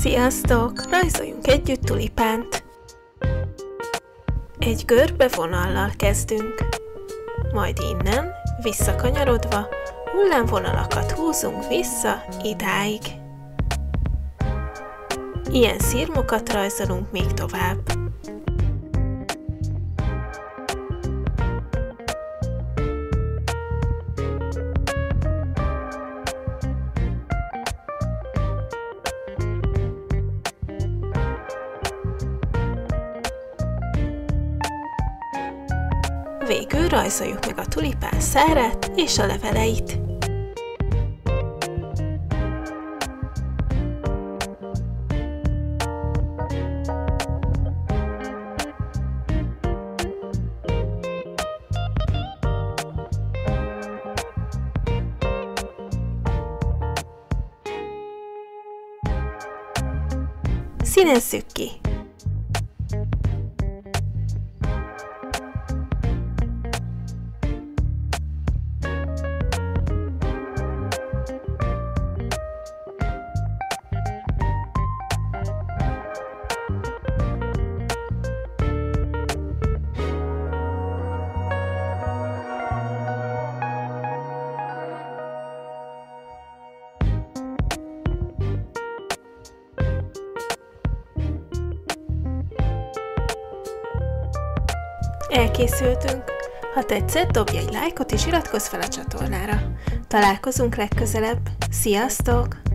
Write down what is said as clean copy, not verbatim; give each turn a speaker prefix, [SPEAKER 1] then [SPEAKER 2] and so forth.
[SPEAKER 1] Sziasztok! Rajzoljunk együtt tulipánt! Egy görbe vonallal kezdünk, majd innen, visszakanyarodva, hullámvonalakat húzunk vissza idáig. Ilyen szirmokat rajzolunk még tovább. Végül rajzoljuk meg a tulipán szárát és a leveleit. Színezzük ki! Elkészültünk! Ha tetszett, dobj egy lájkot és iratkozz fel a csatornára. Találkozunk legközelebb. Sziasztok!